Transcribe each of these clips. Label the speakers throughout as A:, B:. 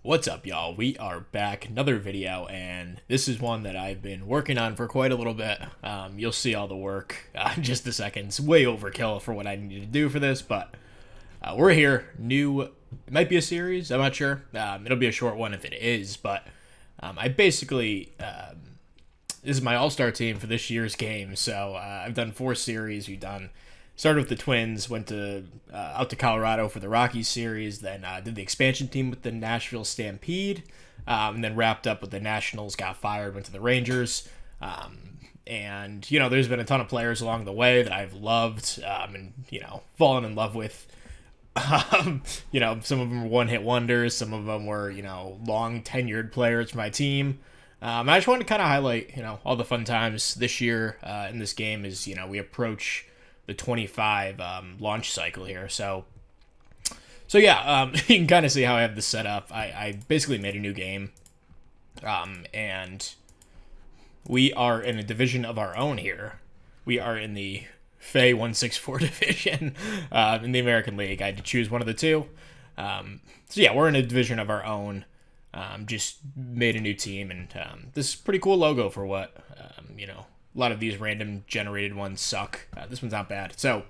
A: What's up, y'all? We are back, another video, and this is one that I've been working on for quite a little bit. You'll see all the work in just a second. It's way overkill for what I need to do for this, but we're here. New, it might be a series, I'm not sure. It'll be a short one if it is, but I basically, this is my all-star team for this year's game, so I've done 4 series. Started with the Twins, went to out to Colorado for the Rockies series, then did the expansion team with the Nashville Stampede, and then wrapped up with the Nationals, got fired, went to the Rangers. And, there's been a ton of players along the way that I've loved and, fallen in love with. Some of them were one-hit wonders. Some of them were, long tenured players for my team. I just wanted to kind of highlight, all the fun times this year in this game as, we approach the 25 launch cycle here. So yeah, you can kind of see how I have this set up. I basically made a new game, and we are in a division of our own here. We are in the FA 164 division in the American League. I had to choose one of the two. So yeah, we're in a division of our own. Just made a new team, and this is a pretty cool logo for what, a lot of these random generated ones suck. This one's not bad. So,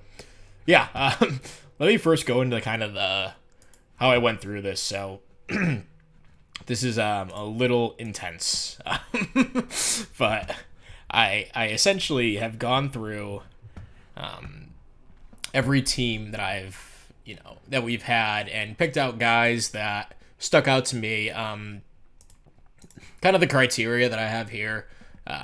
A: yeah, let me first go into kind of how I went through this. So, this is a little intense, but I essentially have gone through every team that that we've had and picked out guys that stuck out to me. Kind of the criteria that I have here.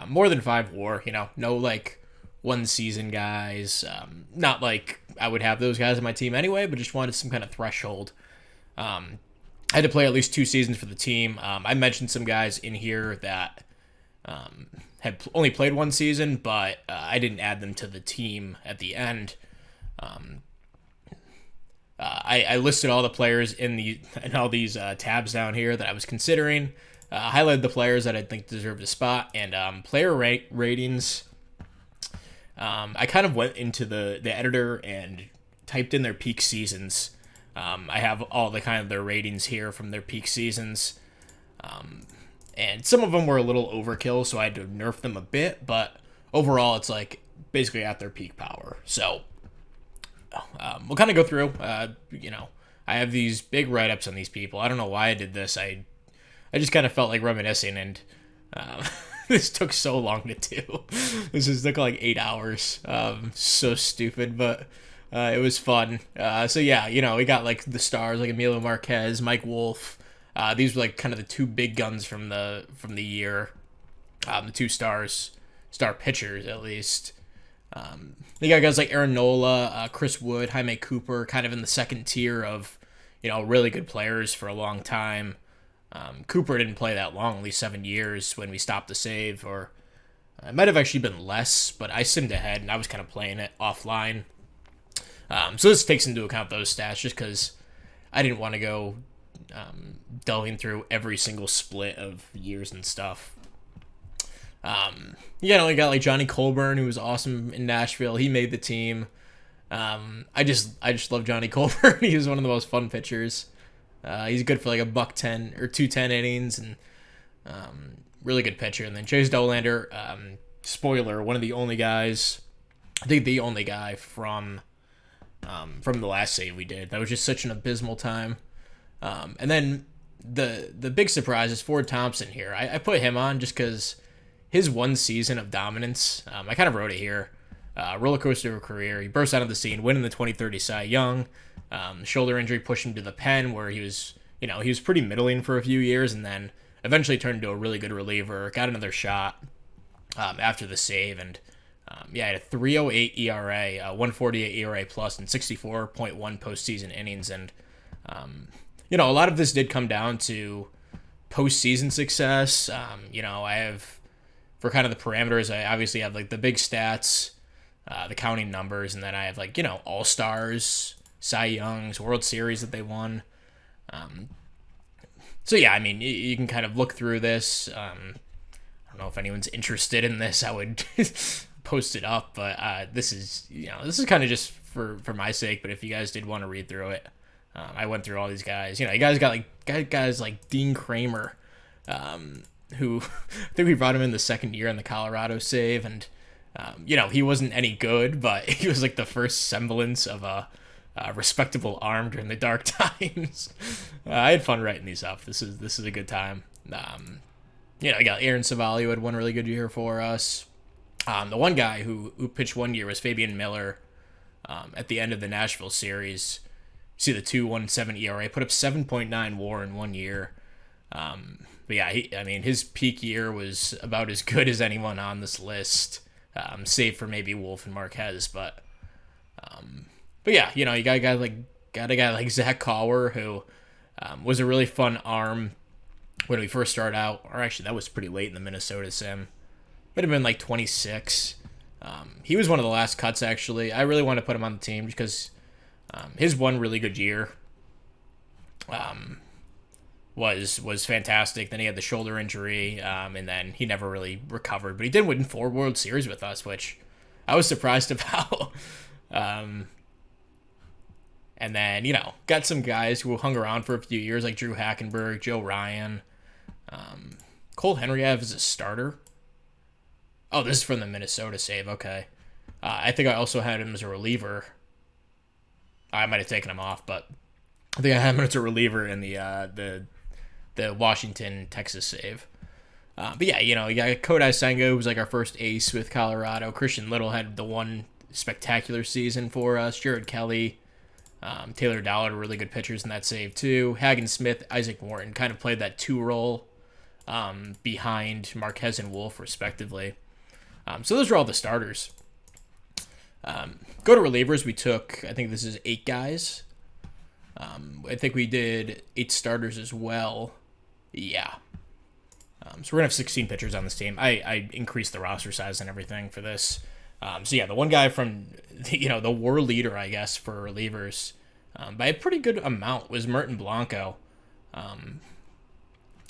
A: More than 5 WAR, no like 1 season guys. Not like I would have those guys on my team anyway, but just wanted some kind of threshold. I had to play at least 2 seasons for the team. I mentioned some guys in here that had only played 1 season, but I didn't add them to the team at the end. I listed all the players in all these tabs down here that I was considering. Highlighted the players that I think deserved a spot, and player ratings. I kind of went into the editor and typed in their peak seasons. I have all the kind of their ratings here from their peak seasons, and some of them were a little overkill, so I had to nerf them a bit. But overall, it's like basically at their peak power. So we'll kind of go through. I have these big write-ups on these people. I don't know why I did this. I just kind of felt like reminiscing, and this took so long to do. Took like 8 hours. So stupid, but it was fun. So yeah, we got like the stars like Emilio Marquez, Mike Wolf. These were like kind of the 2 big guns from the year. The 2 star pitchers at least. You got guys like Aaron Nola, Chris Wood, Jaime Cooper, kind of in the second tier of really good players for a long time. Cooper didn't play that long, only 7 years when we stopped the save, or it might have actually been less, but I simmed ahead and I was kind of playing it offline. So this takes into account those stats just because I didn't want to go delving through every single split of years and stuff. We got like Johnny Colburn, who was awesome in Nashville. He made the team. I just love Johnny Colburn. He was one of the most fun pitchers. He's good for like a $110 or 210 innings, and really good pitcher. And then Chase Dollander, spoiler, one of the only guys, I think the only guy from the last save we did. That was just such an abysmal time. And then the big surprise is Ford Thompson here. I put him on just because his 1 season of dominance, I kind of wrote it here, roller coaster of a career. He burst out of the scene, winning the 2030 Cy Young. Shoulder injury pushed him to the pen where he was pretty middling for a few years, and then eventually turned into a really good reliever, got another shot after the save, and he had a 3.08 ERA, 148 ERA plus, and 64.1 postseason innings. And a lot of this did come down to postseason success. I have, for kind of the parameters, I obviously have like the big stats, the counting numbers, and then I have like all-stars, Cy Young's, World Series that they won. So yeah, I mean, you can kind of look through this. I don't know if anyone's interested in this. I would post it up, but this is kind of just for my sake. But if you guys did want to read through it, I went through all these guys. You guys got guys like Dean Kramer, who I think we brought him in the second year in the Colorado save, and he wasn't any good, but he was like the first semblance of a respectable arm during the dark times. I had fun writing these up. This is a good time. I got Aaron Savali, who had one really good year for us. The one guy who pitched one year was Fabian Miller. At the end of the Nashville series, see the 2.17 ERA, put up 7.9 WAR in 1 year. But yeah, his peak year was about as good as anyone on this list, save for maybe Wolf and Marquez. But yeah, you got a guy like Zach Cauer, who was a really fun arm when we first started out. Or actually, that was pretty late in the Minnesota sim. Might have been like 26. He was one of the last cuts, actually. I really wanted to put him on the team because his one really good year was fantastic. Then he had the shoulder injury, and then he never really recovered. But he did win 4 World Series with us, which I was surprised about. And then, got some guys who hung around for a few years, like Drew Hackenberg, Joe Ryan. Cole Henry as a starter. Oh, this is from the Minnesota save. Okay. I think I also had him as a reliever. I might have taken him off, but I think I had him as a reliever in the Washington, Texas save. But yeah, you got Kodai Senga, who was like our first ace with Colorado. Christian Little had the one spectacular season for us. Jared Kelly, Taylor Dowd were really good pitchers in that save too. Hagen Smith, Isaac Morton kind of played that 2 role behind Marquez and Wolf, respectively. So those are all the starters. Go to relievers. We took, I think this is 8 guys. I think we did 8 starters as well. Yeah. So we're going to have 16 pitchers on this team. I increased the roster size and everything for this. So yeah, the one guy from, the war leader, I guess, for relievers, by a pretty good amount was Merton Blanco.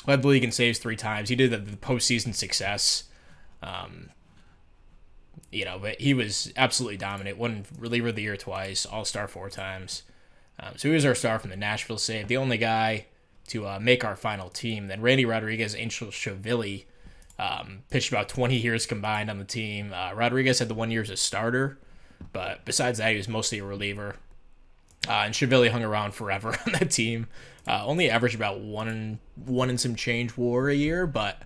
A: Led the league in saves 3 times. He did the postseason success. But he was absolutely dominant. Won reliever of the year twice, all-star 4 times. So he was our star from the Nashville save. The only guy to make our final team. Then Randy Rodriguez, Angel Shavili, pitched about 20 years combined on the team. Rodriguez had the 1 year as a starter, but besides that, he was mostly a reliever. And Shavili hung around forever on that team. Only averaged about one and some change WAR a year, but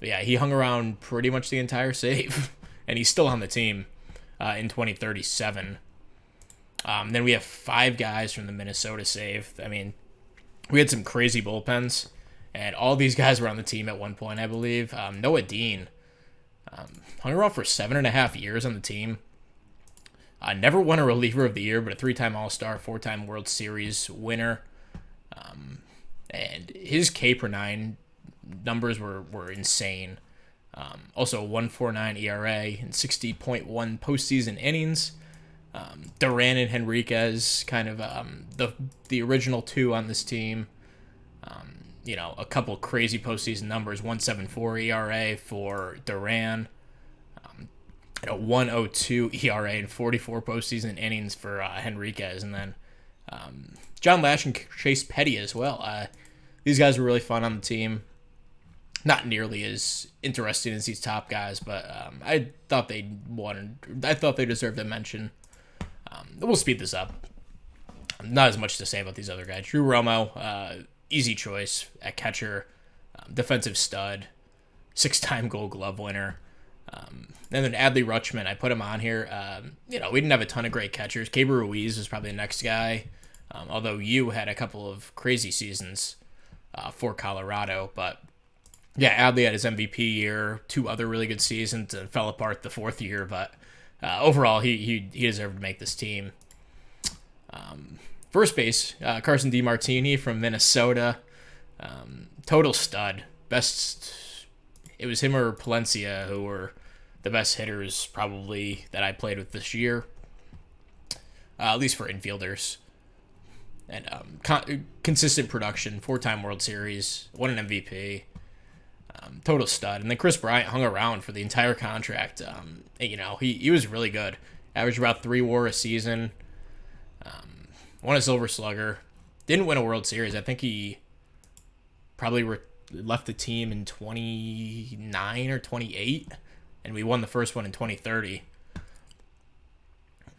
A: yeah, he hung around pretty much the entire save, and he's still on the team in 2037. Then we have 5 guys from the Minnesota save. We had some crazy bullpens, and all these guys were on the team at one point, I believe. Noah Dean hung around for 7.5 years on the team. Never won a reliever of the year, but a 3-time All-Star, 4-time World Series winner. And his K per 9 numbers were insane. Also, 1.49 ERA and 60.1 postseason innings. Duran and Henriquez, kind of the original 2 on this team. A couple crazy postseason numbers: 1.74 ERA for Duran, 1.02 ERA and 44 postseason innings for Henriquez, and then John Lash and Chase Petty as well. These guys were really fun on the team. Not nearly as interesting as these top guys, but I thought they deserved a mention. We'll speed this up. Not as much to say about these other guys. Drew Romo, easy choice at catcher, defensive stud, 6-time Gold Glove winner. And then Adley Rutschman, I put him on here. We didn't have a ton of great catchers. Caber Ruiz was probably the next guy, although you had a couple of crazy seasons for Colorado. But yeah, Adley had his MVP year, 2 other really good seasons, and fell apart the 4th year. But overall, he deserved to make this team. First base, Carson DiMartini from Minnesota. Total stud. It was him or Palencia who were the best hitters probably that I played with this year. At least for infielders. And consistent production, 4-time World Series, won an MVP. Total stud. And then Chris Bryant hung around for the entire contract. He was really good. Averaged about 3 WAR a season. Won a Silver Slugger. Didn't win a World Series. I think he probably left the team in 29 or 28, and we won the first one in 2030.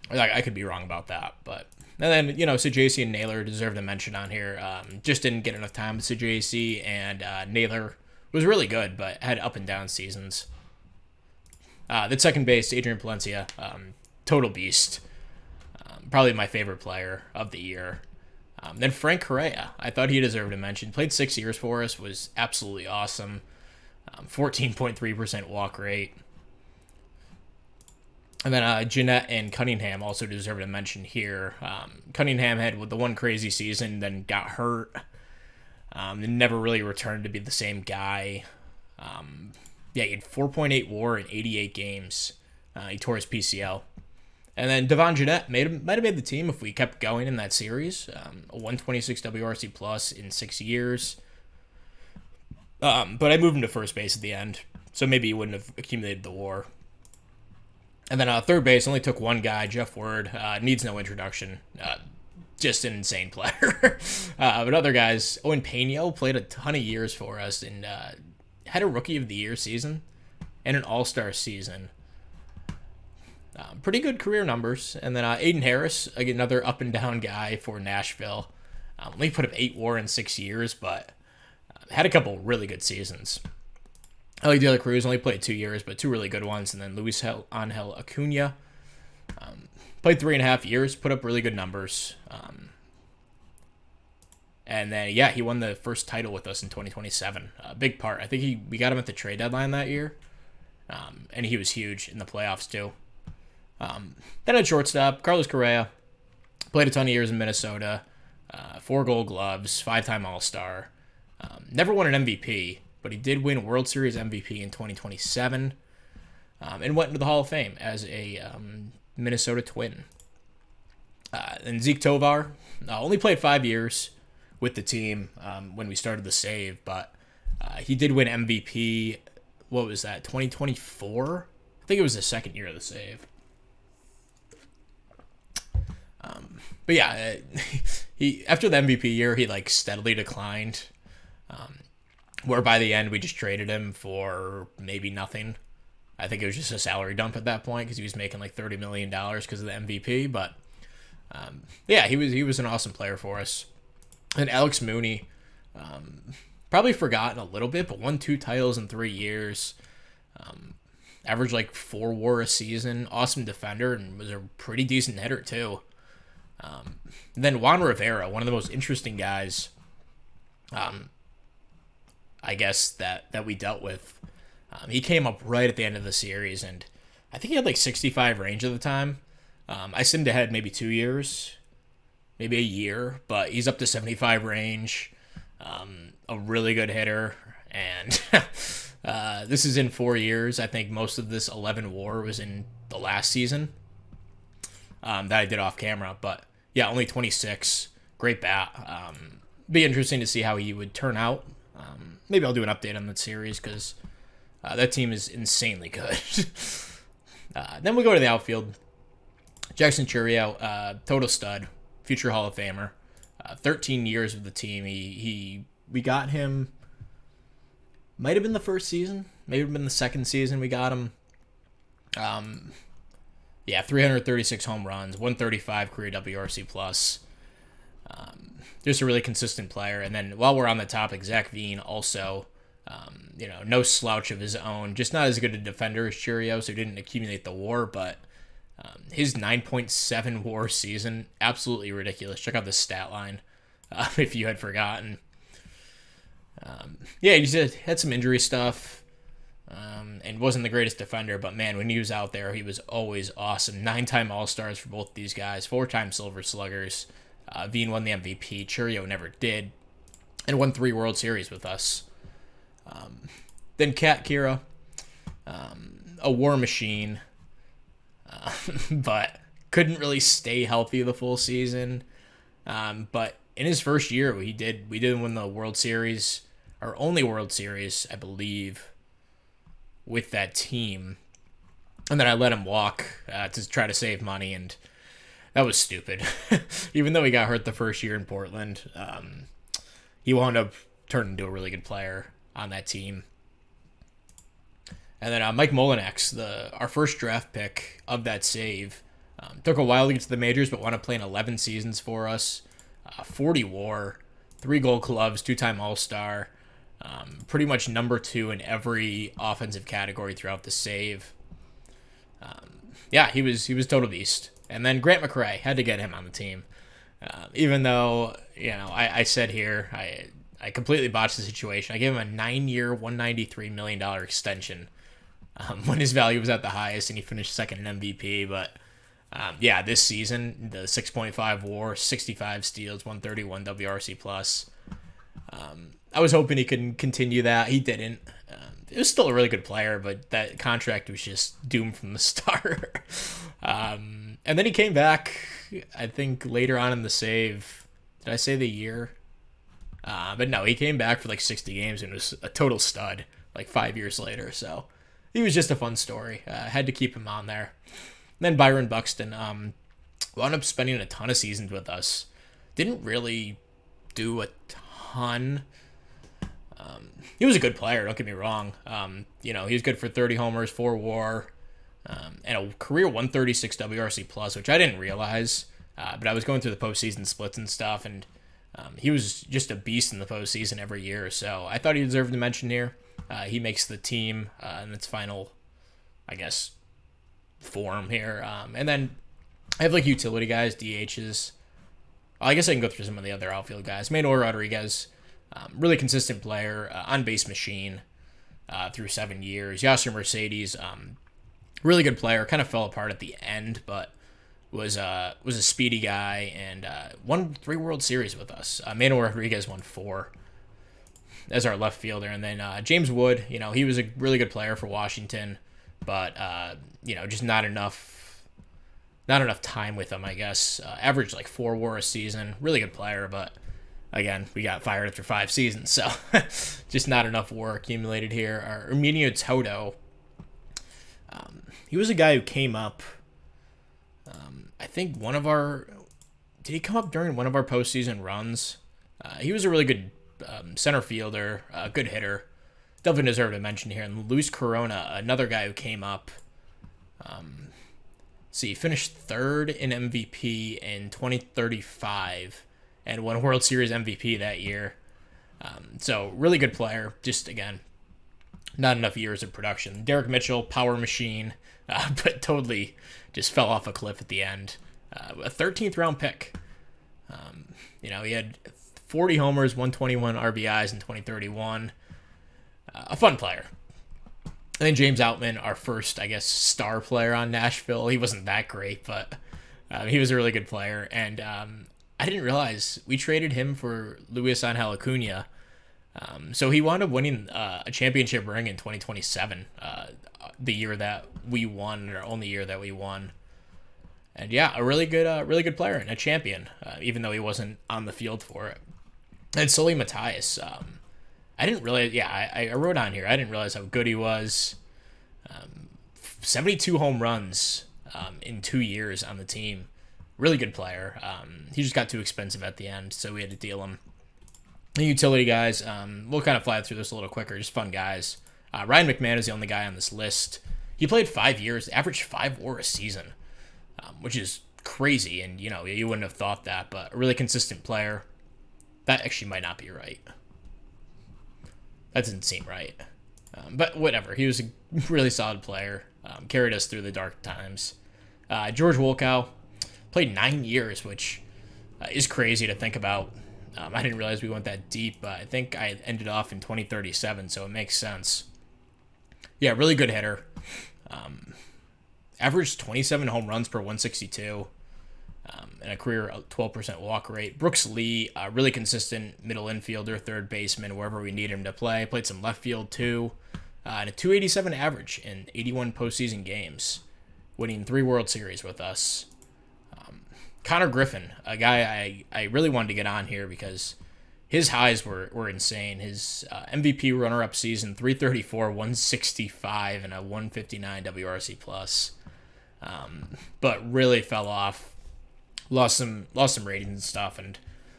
A: I could be wrong about that, but and then Sajaci and Naylor deserve a mention on here. Just didn't get enough time with Sajaci, and Naylor was really good, but had up and down seasons. The second base, Adrian Palencia, total beast. Probably my favorite player of the year. Then Frank Correa, I thought he deserved a mention. Played 6 years for us, was absolutely awesome. 14.3% walk rate. And then Jeanette and Cunningham also deserve a mention here. Cunningham had the one crazy season, then got hurt, and never really returned to be the same guy. He had 4.8 WAR in 88 games. He tore his PCL. And then Devon Jeanette might have made the team if we kept going in that series. A 126 WRC plus in 6 years. But I moved him to first base at the end, so maybe he wouldn't have accumulated the WAR. And then third base only took one guy, Jeff Word. Needs no introduction. Just an insane player. But other guys, Owen Peno played a ton of years for us and had a Rookie of the Year season and an All-Star season. Pretty good career numbers. And then Aiden Harris, another up and down guy for Nashville. Only put up 8 WAR in 6 years, but had a couple really good seasons. Ellie De La Cruz only played 2 years, but 2 really good ones. And then Luis Angel Acuna played 3.5 years, put up really good numbers. And then, he won the first title with us in 2027. A big part. I think we got him at the trade deadline that year. And he was huge in the playoffs, too. Then at shortstop, Carlos Correa. Played a ton of years in Minnesota. 4 Gold Gloves, 5-time All-Star. Never won an MVP, but he did win World Series MVP in 2027. And went into the Hall of Fame as a Minnesota Twin. And Zeke Tovar only played 5 years with the team when we started the save, but he did win MVP. What was that, 2024? I think it was the second year of the save. But he after the MVP year, he steadily declined. Where by the end, we just traded him for maybe nothing. I think it was just a salary dump at that point because he was making $30 million because of the MVP. But he was an awesome player for us. And Alex Mooney, probably forgotten a little bit, but won 2 titles in 3 years. Averaged 4 WAR a season. Awesome defender and was a pretty decent hitter too. Then Juan Rivera, one of the most interesting guys, I guess that we dealt with. He came up right at the end of the series, and I think he had 65 range at the time. I seemed to had maybe 2 years, maybe a year, but he's up to 75 range. A really good hitter, and this is in 4 years. I think most of this 11 WAR was in the last season that I did off camera, but only 26. Great bat. Be interesting to see how he would turn out. Maybe I'll do an update on that series because that team is insanely good. Then we go to the outfield. Jackson Chourio, total stud, future Hall of Famer. 13 years with the team. We got him. Might have been the first season. Maybe have been the second season we got him. 336 home runs, 135 career WRC plus. Just a really consistent player. And then while we're on the topic, Zach Veen also, no slouch of his own. Just not as good a defender as Chourio, so he didn't accumulate the WAR, but his 9.7 WAR season, absolutely ridiculous. Check out the stat line if you had forgotten. He just had some injury stuff and wasn't the greatest defender, but man, when he was out there, he was always awesome. 9-time All-Stars for both these guys, 4-time Silver Sluggers. Veen won the MVP. Chourio never did, and won 3 World Series with us. Then Kat Kira, a WAR machine, but couldn't really stay healthy the full season. But in his first year, we did win the World Series, our only World Series, I believe, with that team. And then I let him walk to try to save money, and That was stupid. Even though he got hurt the first year in Portland, he wound up turning into a really good player on that team. And then Mike Molinex, our first draft pick of that save, took a while to get to the majors, but wound up playing 11 seasons for us. 40 WAR, 3 Gold Gloves, 2-time All-Star, pretty much number 2 in every offensive category throughout the save. Yeah, he was total beast. And then Grant McRae, had to get him on the team. Even though, I said here, I completely botched the situation. I gave him a 9-year, $193 million extension when his value was at the highest, and he finished second in MVP. But yeah, this season, the 6.5 WAR, 65 steals, 131 WRC plus. I was hoping he could continue that. He didn't. It was still a really good player, but that contract was just doomed from the start. And then he came back, I think, later on in the save. Did I say the year? But no, he came back for like 60 games and was a total stud like 5 years later. So he was just a fun story. Had to keep him on there. And then Byron Buxton wound up spending a ton of seasons with us. Didn't really do a ton. He was a good player, don't get me wrong. He was good for 30 homers, 4 WAR, and a career 136 WRC plus, which I didn't realize. But I was going through the postseason splits and stuff, and he was just a beast in the postseason every year. So I thought he deserved a mention here. He makes the team in its final, I guess, form here. And then I have like utility guys, DHs. I guess I can go through some of the other outfield guys. Manuel Rodriguez, really consistent player, on base machine through 7 years. Yasser Mercedes, really good player. Kind of fell apart at the end, but was a speedy guy and won 3 World Series with us. Manuel Rodriguez won 4 as our left fielder, and then James Wood. He was a really good player for Washington, but just not enough time with him, I guess. Averaged like 4 WAR a season. Really good player, but again, we got fired after 5 seasons, so just not enough WAR accumulated here. Our Arminio Toto, he was a guy who came up. I think did he come up during one of our postseason runs? He was a really good center fielder, good hitter. Definitely deserved a mention here. And Luis Corona, another guy who came up. He finished 3rd in MVP in 2035 and won World Series MVP that year. So really good player. Just, again, not enough years of production. Derek Mitchell, power machine, but totally just fell off a cliff at the end. A 13th round pick. He had 40 homers, 121 RBIs in 2031. A fun player. And then James Outman, our first, I guess, star player on Nashville. He wasn't that great, but he was a really good player. And I didn't realize we traded him for Luis Angel Acuna. So he wound up winning a championship ring in 2027, the year that we won, our only year that we won. And yeah, a really good player and a champion, even though he wasn't on the field for it. And Sully Matthias, I didn't realize. Yeah, I wrote on here. I didn't realize how good he was. 72 home runs in 2 years on the team. Really good player. He just got too expensive at the end, so we had to deal him. The utility guys, we'll kind of fly through this a little quicker. Just fun guys. Ryan McMahon is the only guy on this list. He played 5 years, averaged 5 WAR a season, which is crazy. And you wouldn't have thought that, but a really consistent player. That actually might not be right. That doesn't seem right. But whatever. He was a really solid player. Carried us through the dark times. George Wolkow played 9 years, which is crazy to think about. I didn't realize we went that deep, but I think I ended off in 2037, so it makes sense. Yeah, really good hitter. Averaged 27 home runs per 162. And a career 12% walk rate. Brooks Lee, really consistent middle infielder, third baseman, wherever we need him to play. Played some left field too. And a 287 average in 81 postseason games, winning 3 World Series with us. Connor Griffin, a guy I really wanted to get on here because his highs were insane. His MVP runner-up season, 334, 165, and a 159 WRC plus. But really fell off lost some ratings and stuff, and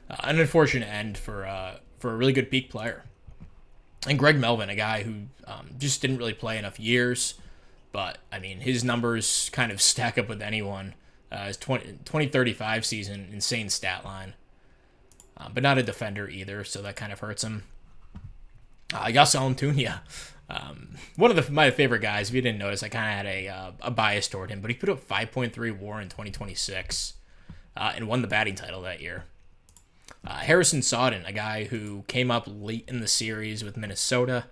A: an unfortunate end for a really good peak player. And Greg Melvin, a guy who just didn't really play enough years, but I mean his numbers kind of stack up with anyone. His 2035 season, insane stat line, but not a defender either, so that kind of hurts him. Yas Altunia, one of my favorite guys. If you didn't notice, I kind of had a bias toward him, but he put up 5.3 WAR in 2026 and won the batting title that year. Harrison Sawden, a guy who came up late in the series with Minnesota,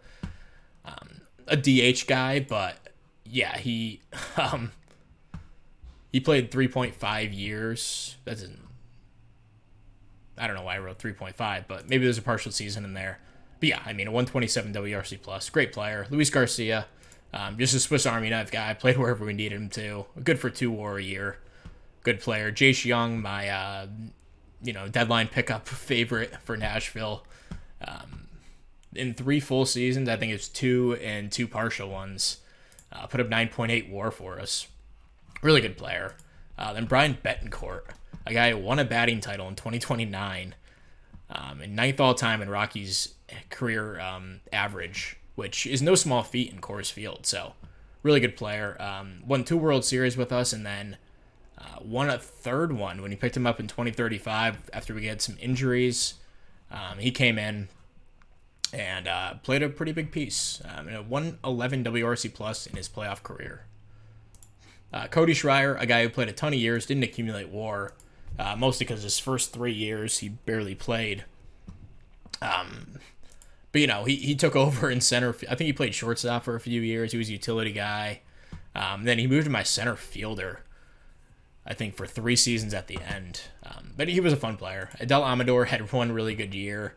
A: a DH guy, but yeah, he played 3.5 years. I don't know why I wrote 3.5, but maybe there's a partial season in there. But yeah, I mean, a 127 WRC plus, great player. Luis Garcia, just a Swiss Army knife guy, played wherever we needed him to. Good for 2 WAR a year, good player. Jace Young, my deadline pickup favorite for Nashville. In 3 full seasons, I think it's 2 and 2 partial ones. Put up 9.8 WAR for us. Really good player. Then Brian Betancourt, a guy who won a batting title in 2029, and 9th all time in Rockies' career average, which is no small feat in Coors Field. So, really good player. Won 2 World Series with us, and then won a 3rd one when he picked him up in 2035 after we had some injuries. He came in and played a pretty big piece. 111 WRC plus in his playoff career. Cody Schreier, a guy who played a ton of years, didn't accumulate WAR, mostly because his first 3 years he barely played. But he took over in center. I think he played shortstop for a few years. He was a utility guy. Then he moved to my center fielder, I think, for 3 seasons at the end. But he was a fun player. Adel Amador had 1 really good year.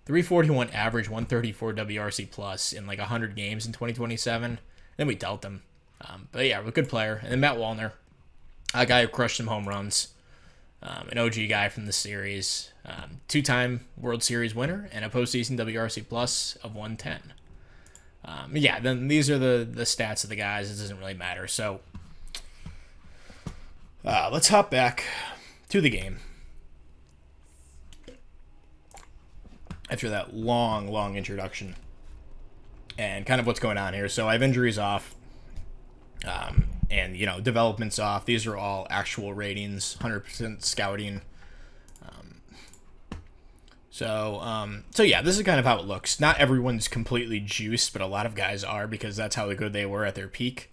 A: 341 average, 134 WRC plus in like 100 games in 2027. Then we dealt him. But yeah, a good player. And then Matt Wallner, a guy who crushed some home runs. An OG guy from the series. 2-time World Series winner and a postseason WRC plus of 110. Then these are the stats of the guys. It doesn't really matter. So let's hop back to the game. After that long introduction and kind of what's going on here. So I have injuries off and, developments off. These are all actual ratings, 100% scouting. So yeah, this is kind of how it looks. Not everyone's completely juiced, but a lot of guys are because that's how good they were at their peak.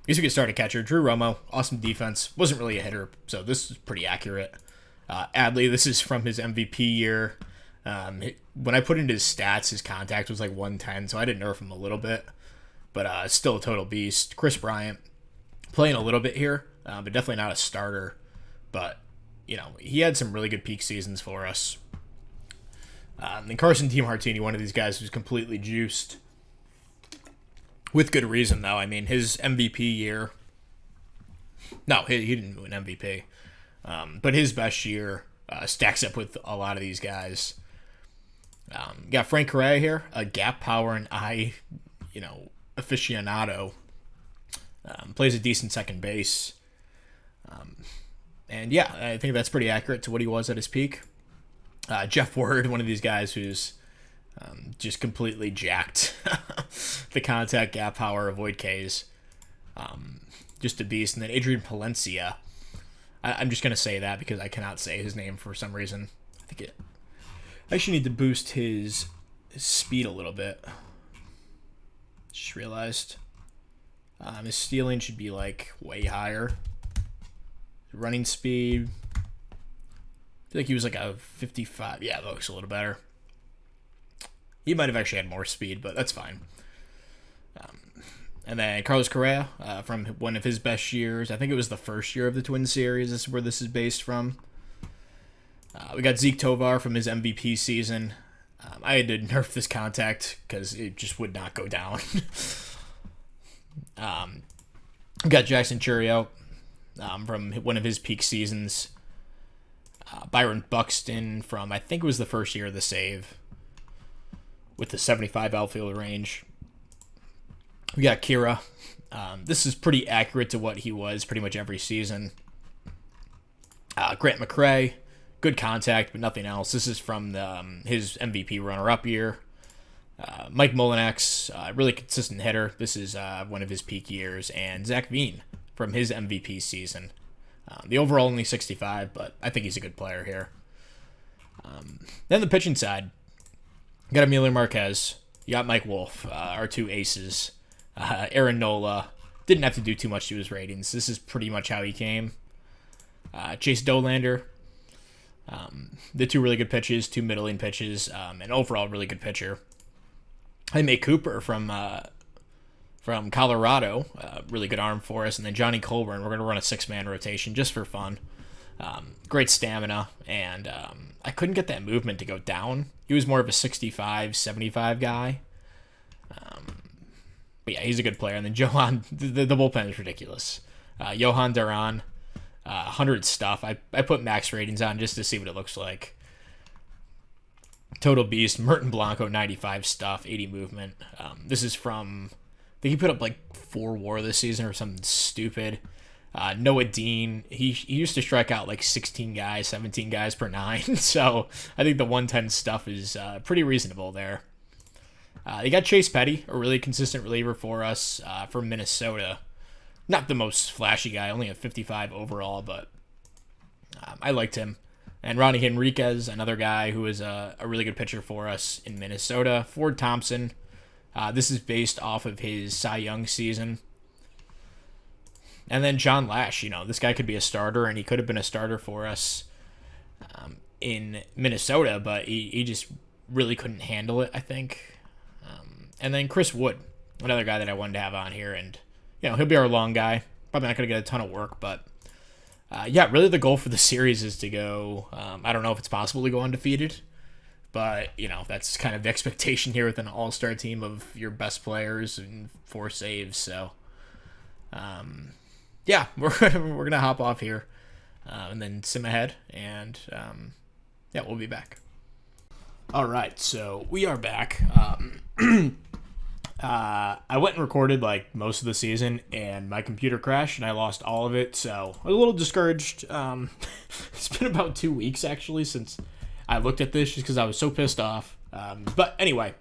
A: Guess we could start a catcher. Drew Romo, awesome defense. Wasn't really a hitter, so this is pretty accurate. Adley, this is from his MVP year. When I put into his stats, his contact was like 110, so I did nerf him a little bit. But still a total beast. Chris Bryant, playing a little bit here, but definitely not a starter. But, he had some really good peak seasons for us. And Carson DiMartini, one of these guys who's completely juiced. With good reason, though. I mean, his MVP year... No, he didn't win MVP. But his best year stacks up with a lot of these guys. Got Frank Correa here, a gap power and eye, aficionado. Plays a decent second base. And yeah, I think that's pretty accurate to what he was at his peak. Jeff Word, one of these guys who's just completely jacked. The contact, gap power, avoid Ks. Just a beast. And then Adrian Palencia. I'm just going to say that because I cannot say his name for some reason. I actually need to boost his speed a little bit. Just realized. His stealing should be like way higher. Running speed. I feel like he was like a 55. Yeah, that looks a little better. He might have actually had more speed, but that's fine. And then Carlos Correa, from one of his best years. I think it was the first year of the Twin Series. This is where this is based from. We got Zeke Tovar from his MVP season. I had to nerf this contact because it just would not go down. We got Jackson Churio from one of his peak seasons. Byron Buxton from, I think it was the first year of the save with the 75 outfield range. We got Kira. This is pretty accurate to what he was pretty much every season. Grant McCrae, good contact, but nothing else. This is from his MVP runner-up year. Mike Molinex, really consistent hitter. This is one of his peak years. And Zach Veen from his MVP season. The overall only 65, but I think he's a good player here. Then the pitching side, you got Emilio Marquez. You got Mike Wolf, our two aces. Aaron Nola didn't have to do too much to his ratings. This is pretty much how he came. Chase Dolander. The two really good pitches, two middling pitches, and overall really good pitcher. Jaime Cooper from Colorado, really good arm for us, and then Johnny Colburn. We're going to run a 6-man rotation just for fun. Great stamina, and I couldn't get that movement to go down. He was more of a 65, 75 guy. But yeah, he's a good player. And then Johan, the bullpen is ridiculous. Johan Duran, 100 stuff. I put max ratings on just to see what it looks like. Total beast. Merton Blanco, 95 stuff, 80 movement. This is from, I think he put up like 4 WAR this season or something stupid. Noah Dean, he used to strike out like 16 guys, 17 guys per 9. So I think the 110 stuff is pretty reasonable there. They got Chase Petty, a really consistent reliever for us from Minnesota. Not the most flashy guy, only a 55 overall, but I liked him. And Ronnie Henriquez, another guy who is a really good pitcher for us in Minnesota. Ford Thompson, this is based off of his Cy Young season. And then John Lash, this guy could be a starter, and he could have been a starter for us in Minnesota, but he just really couldn't handle it, I think. And then Chris Wood, another guy that I wanted to have on here, and he'll be our long guy. Probably not going to get a ton of work, but yeah, really the goal for the series is to go, I don't know if it's possible to go undefeated, but, that's kind of the expectation here with an all-star team of your best players and 4 saves, so, yeah, we're gonna hop off here, and then sim ahead, and, yeah, we'll be back. All right, so we are back. I went and recorded like most of the season, and my computer crashed, and I lost all of it. So I was a little discouraged. It's been about 2 weeks actually since I looked at this, just because I was so pissed off. But anyway,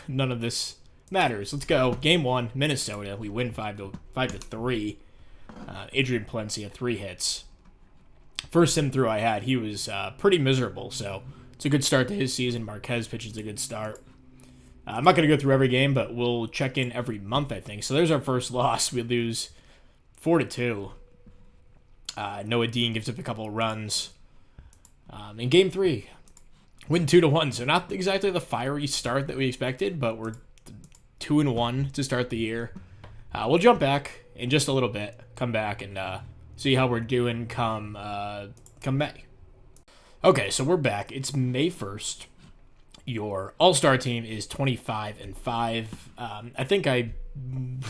A: none of this matters. Let's go. Game 1, Minnesota. We win 5-3. Adrian Palencia 3 hits. First sim through I had, he was pretty miserable. So it's a good start to his season. Marquez pitches a good start. I'm not going to go through every game, but we'll check in every month, I think. So there's our first loss. We lose 4-2. Noah Dean gives up a couple of runs. In Game 3, win 2-1. So not exactly the fiery start that we expected, but we're 2-1 to start the year. We'll jump back in just a little bit, come back, and see how we're doing come May. Okay, so we're back. It's May 1st. Your all-star team is 25-5. I think I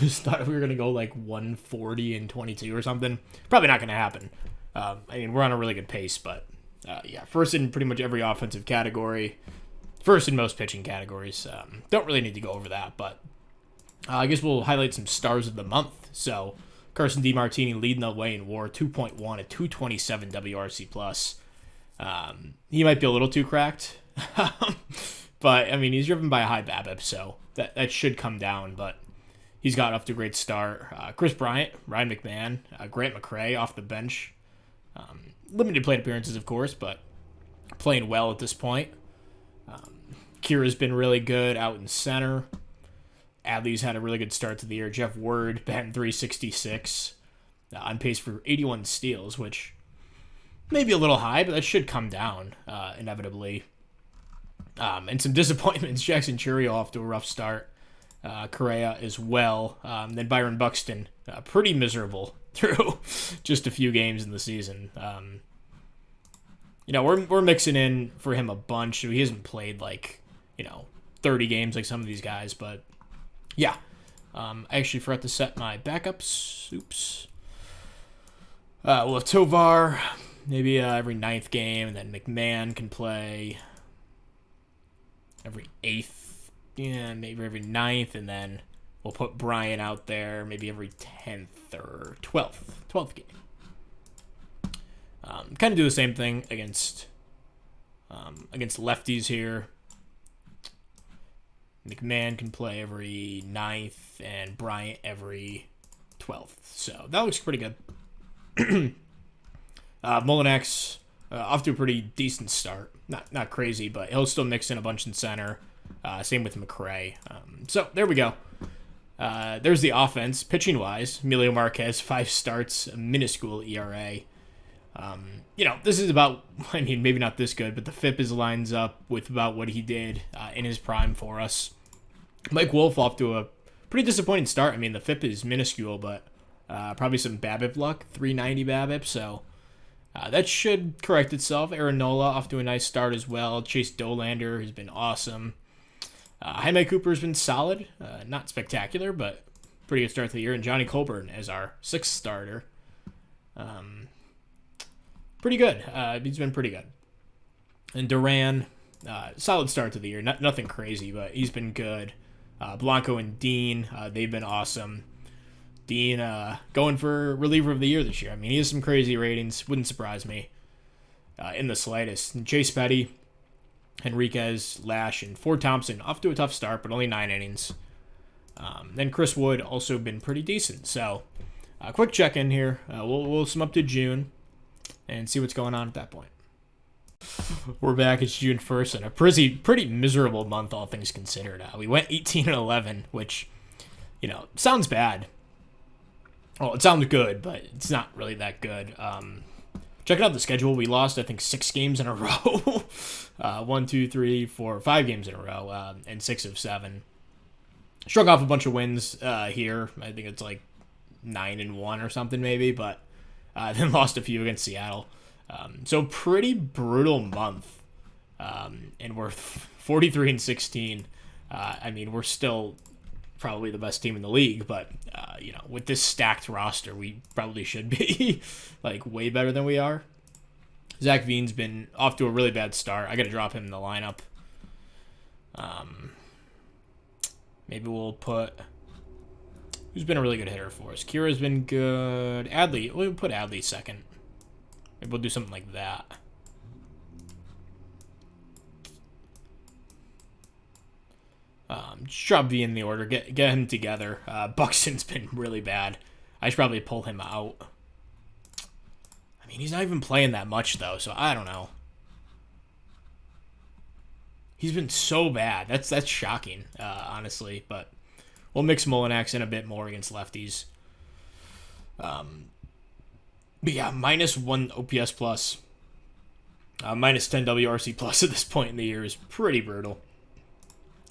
A: thought we were going to go like 140-22 or something. Probably not going to happen. We're on a really good pace, but yeah, first in pretty much every offensive category. First in most pitching categories. Don't really need to go over that, but I guess we'll highlight some stars of the month. So Carson DiMartini leading the way in WAR, 2.1 at 227 WRC+. He might be a little too cracked. But he's driven by a high BABIP, so that should come down. But he's got off to a great start. Chris Bryant, Ryan McMahon, Grant McCrae off the bench. Limited plate appearances, of course, but playing well at this point. Kira's been really good out in center. Adley's had a really good start to the year. Jeff Word batting 366, on pace for 81 steals, which may be a little high, but that should come down inevitably. And some disappointments. Jackson Churio off to a rough start. Correa as well. Then Byron Buxton, pretty miserable through just a few games in the season. We're mixing in for him a bunch. He hasn't played 30 games like some of these guys, but yeah. I actually forgot to set my backups. Oops. We'll have Tovar maybe every 9th game, and then McMahon can play every 8th, maybe every 9th, and then We'll put Bryant out there maybe every 10th or 12th game. Kind of do the same thing against lefties here. McMahon can play every 9th and Bryant every 12th. So that looks pretty good. Molinex off to a pretty decent start. Not crazy, but he'll still mix in a bunch in center. Same with McRae. So there we go. There's the offense. Pitching-wise, Emilio Marquez, 5 starts, a minuscule ERA. This is about, maybe not this good, but the FIP lines up with about what he did in his prime for us. Mike Wolf off to a pretty disappointing start. The FIP is minuscule, but probably some BABIP luck, 390 BABIP, so that should correct itself. Aaron Nola off to a nice start as well. Chase Dolander has been awesome. Jaime Cooper's been solid, not spectacular, but pretty good start to the year. And Johnny Colburn as our 6th starter. Pretty good. He's been pretty good. And Duran, solid start to the year. Nothing crazy, but he's been good. Blanco and Dean, they've been awesome. Dean going for reliever of the year this year. He has some crazy ratings. Wouldn't surprise me in the slightest. And Chase Petty, Henriquez, Lash, and Ford Thompson off to a tough start, but only 9 innings. Then Chris Wood also been pretty decent. So quick check-in here. We'll sum up to June and see what's going on at that point. We're back. It's June 1st, and a pretty miserable month, all things considered. We went 18-11, which, sounds bad. Well, it sounds good, but it's not really that good. Checking out the schedule, we lost, I think, 6 games in a row. 1, 2, 3, 4, 5 games in a row, and 6 of 7. Struck off a bunch of wins here. I think it's like 9-1 or something maybe, but then lost a few against Seattle. So pretty brutal month. And we're 43-16. We're still probably the best team in the league, but with this stacked roster, we probably should be like way better than we are. Zach Veen's been off to a really bad start. I got to drop him in the lineup. Maybe we'll put who's been a really good hitter for us. Kira's been good. Adley, we'll put Adley second. Maybe we'll do something like that. Just drop V in the order. Get him together. Buxton's been really bad. I should probably pull him out. He's not even playing that much, though, so I don't know. He's been so bad. That's shocking, honestly. But we'll mix Molinex in a bit more against lefties. But yeah, -1 OPS plus. -10 WRC plus at this point in the year is pretty brutal.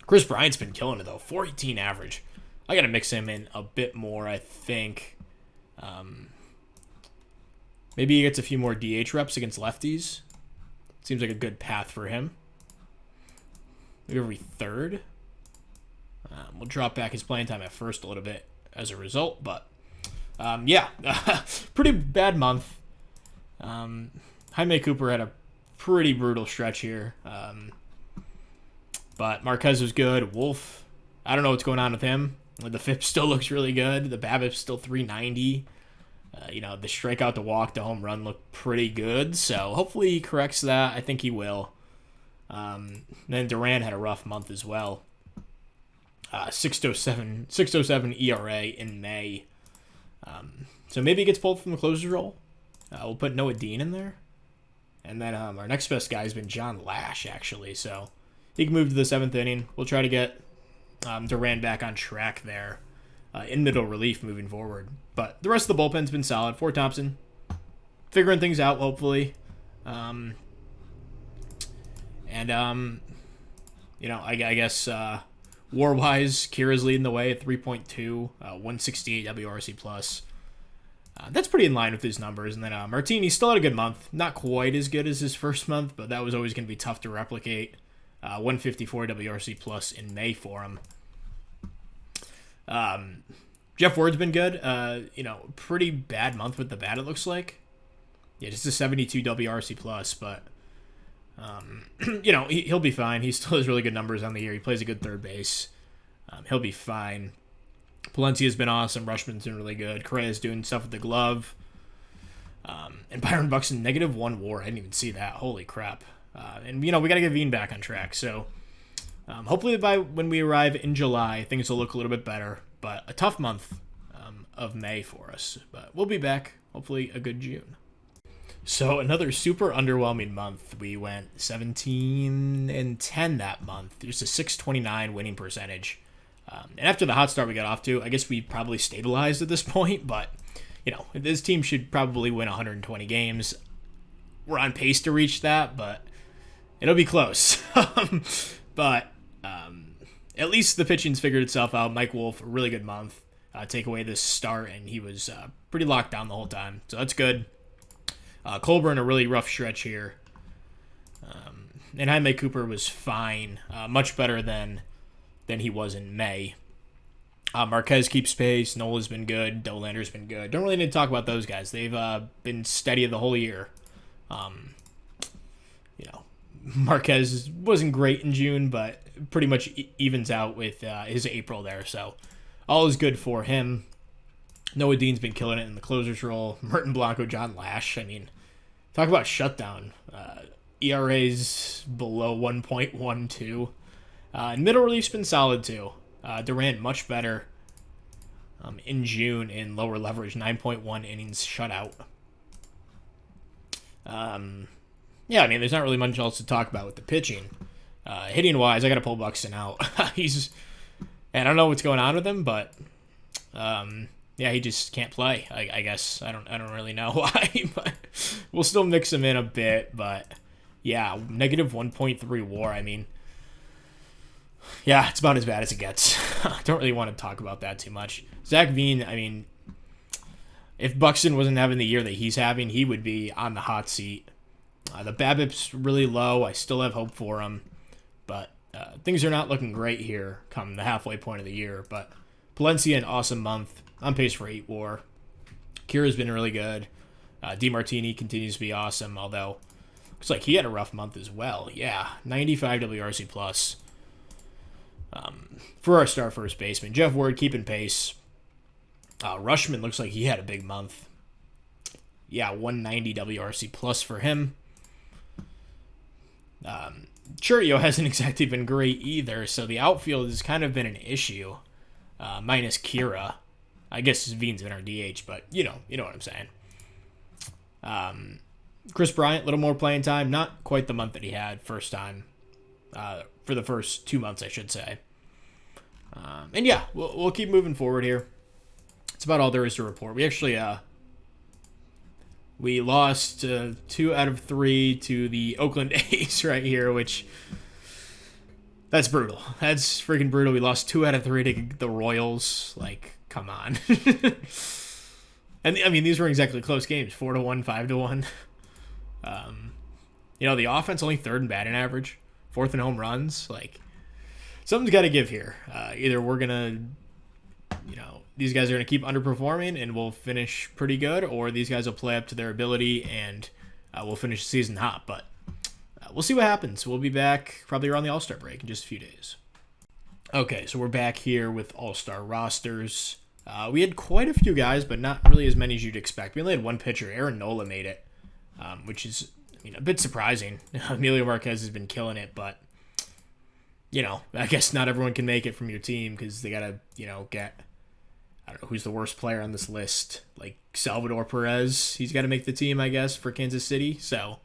A: Chris Bryant's been killing it, though. 418 average. I got to mix him in a bit more, I think. Maybe he gets a few more DH reps against lefties. Seems like a good path for him. Maybe every 3rd. We'll drop back his playing time at first a little bit as a result, but yeah, pretty bad month. Jaime Cooper had a pretty brutal stretch here, but Marquez was good. Wolf, I don't know what's going on with him. The FIP still looks really good. The BABIP's still 390. The strikeout, the walk, the home run look pretty good. So hopefully he corrects that. I think he will. Then Duran had a rough month as well. 607 ERA in May. So maybe he gets pulled from the closer's role. We'll put Noah Dean in there. And then our next best guy has been John Lash, actually. So he can move to the 7th inning. We'll try to get Duran back on track there in middle relief moving forward. But the rest of the bullpen's been solid. Ford Thompson figuring things out, hopefully. I guess war-wise, Kira's leading the way at 3.2, 168 WRC plus. That's pretty in line with his numbers. And then Martini still had a good month. Not quite as good as his first month, but that was always going to be tough to replicate. 154 WRC plus in May for him. Jeff Ward's been good. Pretty bad month with the bat, it looks like. Yeah, just a 72 WRC plus, but he'll be fine. He still has really good numbers on the year. He plays a good third base. He'll be fine. Palencia's been awesome. Rushman's been really good. Correa's doing stuff with the glove. And Byron Buxton, -1 WAR. I didn't even see that. Holy crap. And, we got to get Veen back on track. So, hopefully by when we arrive in July, things will look a little bit better. But a tough month of May for us. But we'll be back. Hopefully a good June. So another super underwhelming month. We went 17-10 that month. There's a 629 winning percentage. And after the hot start we got off to, I guess we probably stabilized at this point. But, this team should probably win 120 games. We're on pace to reach that, but it'll be close. But at least the pitching's figured itself out. Mike Wolf, a really good month. Take away this start, and he was pretty locked down the whole time. So that's good. Colburn, a really rough stretch here. And Jaime Cooper was fine. Much better than he was in May. Marquez keeps pace. Nola's been good. Dolander's been good. Don't really need to talk about those guys. They've been steady the whole year. Marquez wasn't great in June, but pretty much evens out with his April there. So all is good for him. Noah Dean's been killing it in the closer's role. Merton Blanco, John Lash. I mean, talk about shutdown. ERA's below 1.12. And middle relief's been solid too. Durant much better in June in lower leverage, 9.1 innings shutout. Yeah, I mean, there's not really much else to talk about with the pitching. Hitting wise, I got to pull Buxton out. I don't know what's going on with him, but yeah, he just can't play. I guess I don't really know why, but we'll still mix him in a bit. But yeah, -1.3 WAR. I mean, yeah, it's about as bad as it gets. Don't really want to talk about that too much. Zach Veen, I mean, if Buxton wasn't having the year that he's having, he would be on the hot seat. The BABIP's really low. I still have hope for him, but things are not looking great here come the halfway point of the year. But Palencia, an awesome month. On pace for 8 WAR. Kira's been really good. DiMartini continues to be awesome, although looks like he had a rough month as well. Yeah, 95 WRC plus. For our star first baseman. Jeff Ward keeping pace. Rushman looks like he had a big month. Yeah, 190 WRC plus for him. Churio hasn't exactly been great either, so the outfield has kind of been an issue. Minus Kira. I guess Veen's been our DH, but you know what I'm saying. Chris Bryant, a little more playing time. Not quite the month that he had first time. For the first 2 months, I should say. And yeah, we'll keep moving forward here. That's about all there is to report. We actually we lost 2 out of 3 to the Oakland A's right here, which that's brutal. That's freaking brutal. We lost 2 out of 3 to the Royals. Like, come on. And I mean, these were exactly close games. 4-1, 5-1. The offense only 3rd in batting average, 4th in home runs. Like, something's got to give here. Either we're gonna, these guys are gonna keep underperforming and we'll finish pretty good, or these guys will play up to their ability and we'll finish the season hot. But we'll see what happens. We'll be back probably around the All-Star break in just a few days. Okay, so we're back here with All-Star rosters. We had quite a few guys, but not really as many as you'd expect. We only had one pitcher. Aaron Nola made it, which is a bit surprising. Emilio Marquez has been killing it, but, I guess not everyone can make it from your team because they got to, get, I don't know, who's the worst player on this list? Like Salvador Perez. He's got to make the team, I guess, for Kansas City. So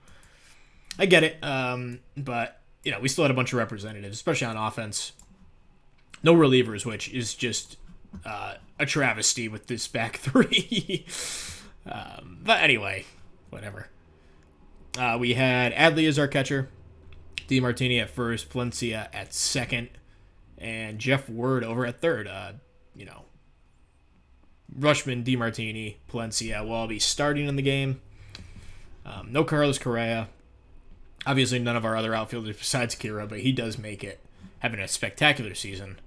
A: I get it. But, we still had a bunch of representatives, especially on offense. No relievers, which is just a travesty with this back three. But anyway, whatever. We had Adley as our catcher, DiMartini at first, Palencia at second, and Jeff Word over at third. Rushman, DiMartini, Palencia will all be starting in the game. No Carlos Correa. Obviously, none of our other outfielders besides Kira, but he does make it, having a spectacular season.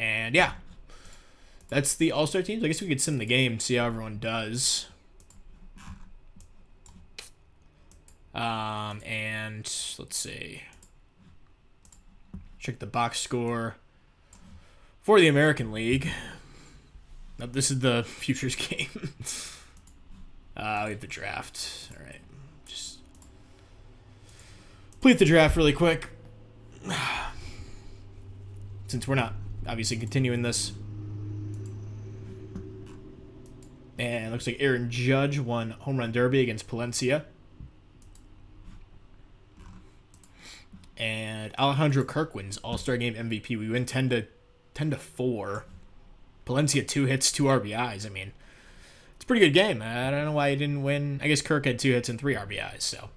A: And yeah, that's the All-Star teams. I guess we could sim the game, see how everyone does. And let's see. Check the box score. For the American League, now this is the futures game. We have the draft. All right, just complete the draft really quick, since we're not obviously continuing this. And it looks like Aaron Judge won home run derby against Palencia. And Alejandro Kirk wins All-Star Game MVP. We win 10-4. Palencia 2 hits, 2 RBIs. I mean, it's a pretty good game. I don't know why he didn't win. I guess Kirk had 2 hits and 3 RBIs, so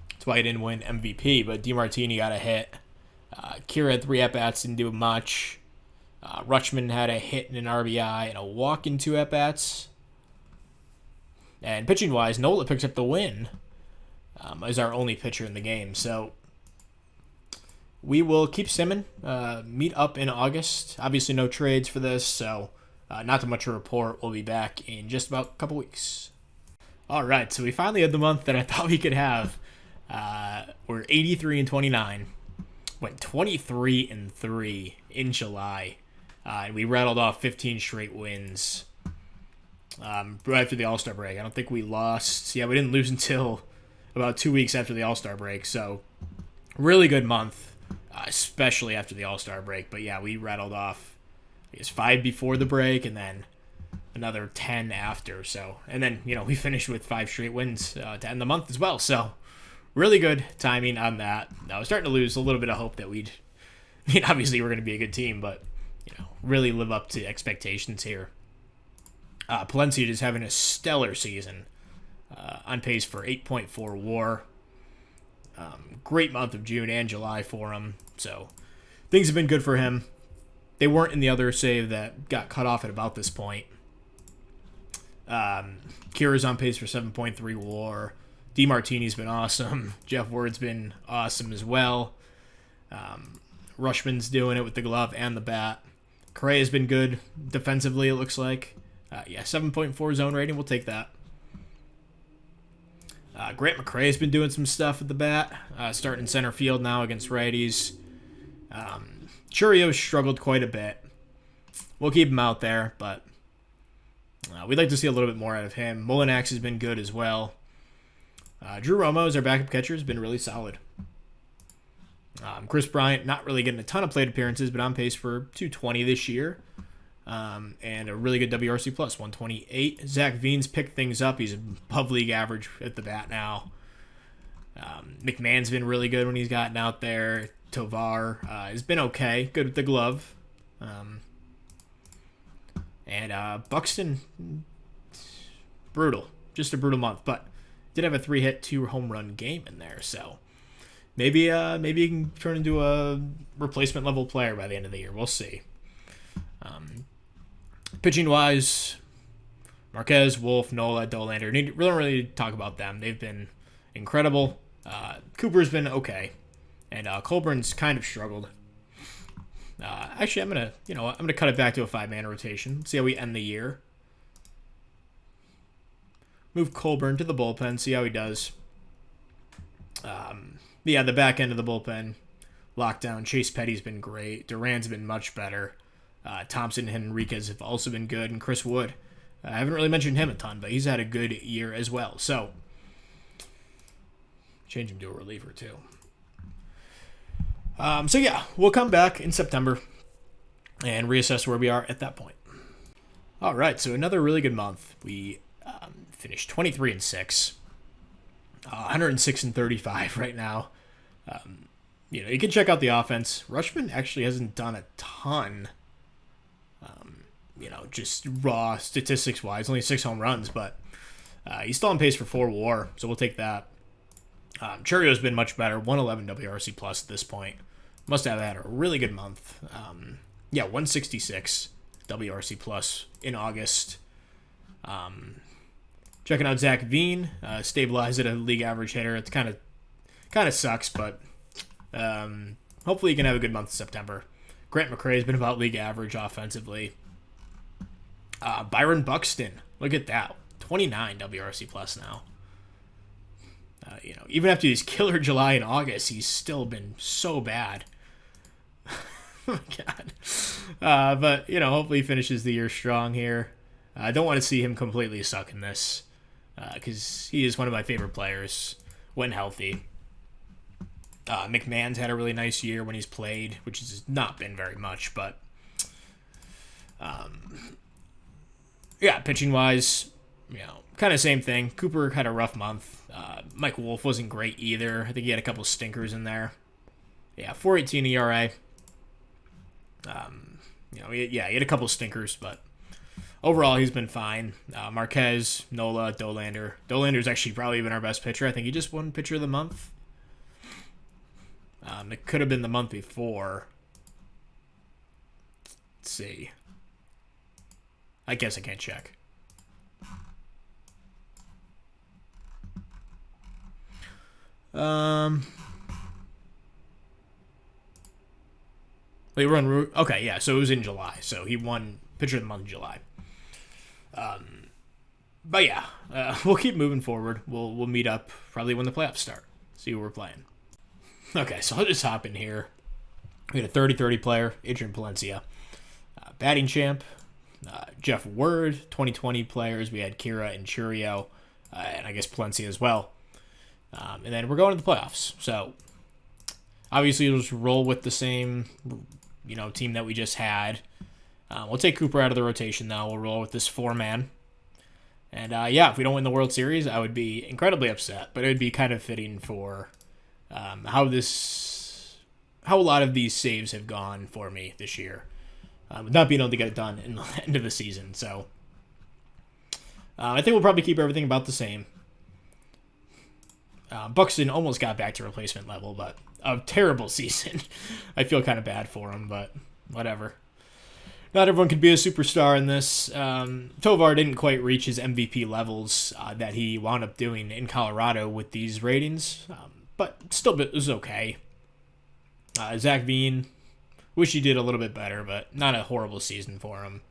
A: that's why he didn't win MVP. But DeMartini got a hit. Kira had 3 at-bats, didn't do much. Rutschman had a hit and an RBI and a walk in 2 at-bats. And pitching-wise, Nola picks up the win as our only pitcher in the game. So we will keep simming, meet up in August. Obviously no trades for this, so not too much to report. We'll be back in just about a couple weeks. All right, so we finally had the month that I thought we could have. We're 83-29. Went 23-3 in July. And we rattled off 15 straight wins. Right after the All-Star break. I don't think we lost. Yeah, we didn't lose until about 2 weeks after the All-Star break. So, really good month, especially after the All-Star break. But yeah, we rattled off, I guess, 5 before the break and then another 10 after. So, and then, we finished with 5 straight wins to end the month as well. So, really good timing on that. I was starting to lose a little bit of hope that obviously we're going to be a good team, but, really live up to expectations here. Palencia is having a stellar season, on pace for 8.4 WAR. Great month of June and July for him, so things have been good for him. They weren't in the other save that got cut off at about this point. Kira's on pace for 7.3 WAR. DeMartini's been awesome. Jeff Ward's been awesome as well. Rushman's doing it with the glove and the bat. Correa's been good defensively, it looks like. 7.4 zone rating. We'll take that. Grant McCrae's been doing some stuff with the bat. Starting center field now against righties. Churio's struggled quite a bit. We'll keep him out there, but we'd like to see a little bit more out of him. Molinax has been good as well. Drew Romo, as our backup catcher, has been really solid. Chris Bryant, not really getting a ton of plate appearances, but on pace for 220 this year. And a really good WRC plus, 128. Zach Veen's picked things up. He's above league average at the bat now. McMahon's been really good when he's gotten out there. Tovar has been okay. Good with the glove. And Buxton, brutal. Just a brutal month. But did have a 3-hit, 2-home run game in there. So maybe he can turn into a replacement level player by the end of the year. We'll see. Pitching-wise, Marquez, Wolf, Nola, Dolander. We don't really talk about them. They've been incredible. Cooper's been okay. And Colburn's kind of struggled. Actually, I'm gonna cut it back to a 5-man rotation. See how we end the year. Move Colburn to the bullpen. See how he does. The back end of the bullpen. Lockdown. Chase Petty's been great. Duran's been much better. Thompson and Henriquez have also been good. And Chris Wood. I haven't really mentioned him a ton, but he's had a good year as well. So, change him to a reliever too. We'll come back in September and reassess where we are at that point. All right, so another really good month. We finished 23-6, 106-35 right now. You can check out the offense. Rushman actually hasn't done a ton. Just raw statistics-wise, only 6 home runs, but he's still on pace for 4 WAR, so we'll take that. Churio's been much better, 111 WRC plus at this point. Must have had a really good month. 166 WRC plus in August. Checking out Zach Veen, stabilized at a league average hitter. It's kind of sucks, but hopefully he can have a good month in September. Grant McCrae's been about league average offensively. Byron Buxton, look at that, 29 WRC plus now. Even after these killer July and August, he's still been so bad. Oh my God. But, hopefully he finishes the year strong here. I don't want to see him completely suck in this because he is one of my favorite players when healthy. McMahon's had a really nice year when he's played, which has not been very much, but yeah, pitching wise, kind of same thing. Cooper had a rough month. Mike Wolf wasn't great either. I think he had a couple stinkers in there. Yeah, 4.18 ERA. He had a couple stinkers, but overall he's been fine. Marquez, Nola, Dolander. Dolander's actually probably been our best pitcher. I think he just won Pitcher of the Month. It could have been the month before. Let's see. I guess I can't check. They run. Okay, yeah. So it was in July. So he won Pitcher of the Month in July. But yeah, we'll keep moving forward. We'll meet up probably when the playoffs start. See who we're playing. Okay, so I'll just hop in here. We had a 30-30 player, Adrian Palencia. Batting champ, Jeff Word. 2020 players, we had Kira and Churio, and I guess Palencia as well. And then we're going to the playoffs. So obviously we'll just roll with the same, team that we just had. We'll take Cooper out of the rotation now. We'll roll with this 4-man. And if we don't win the World Series, I would be incredibly upset. But it would be kind of fitting for how a lot of these saves have gone for me this year, not being able to get it done in the end of the season. So I think we'll probably keep everything about the same. Buxton almost got back to replacement level, but a terrible season. I feel kind of bad for him, but whatever. Not everyone could be a superstar in this. Tovar didn't quite reach his MVP levels that he wound up doing in Colorado with these ratings, but still it was okay. Zach Veen, wish he did a little bit better, but not a horrible season for him.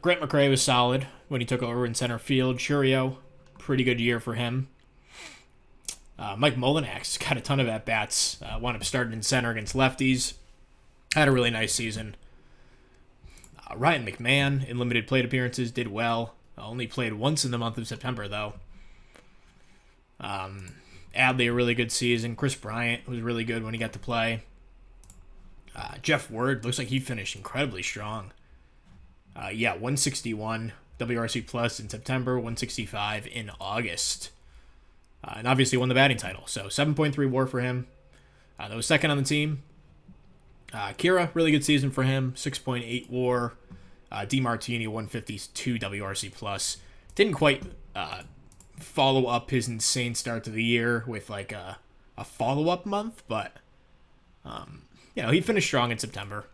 A: Grant McRae was solid when he took over in center field. Churio, pretty good year for him. Mike Molinak's got a ton of at-bats. Wound up starting in center against lefties. Had a really nice season. Ryan McMahon, in limited plate appearances, did well. Only played once in the month of September, though. Adley, a really good season. Chris Bryant was really good when he got to play. Jeff Word, looks like he finished incredibly strong. 161 WRC plus in September, 165 in August. And obviously won the batting title. So 7.3 WAR for him. That was second on the team. Kira, really good season for him. 6.8 WAR. DeMartini, 152 WRC plus. Didn't quite follow up his insane start to the year with like a follow-up month, but he finished strong in September.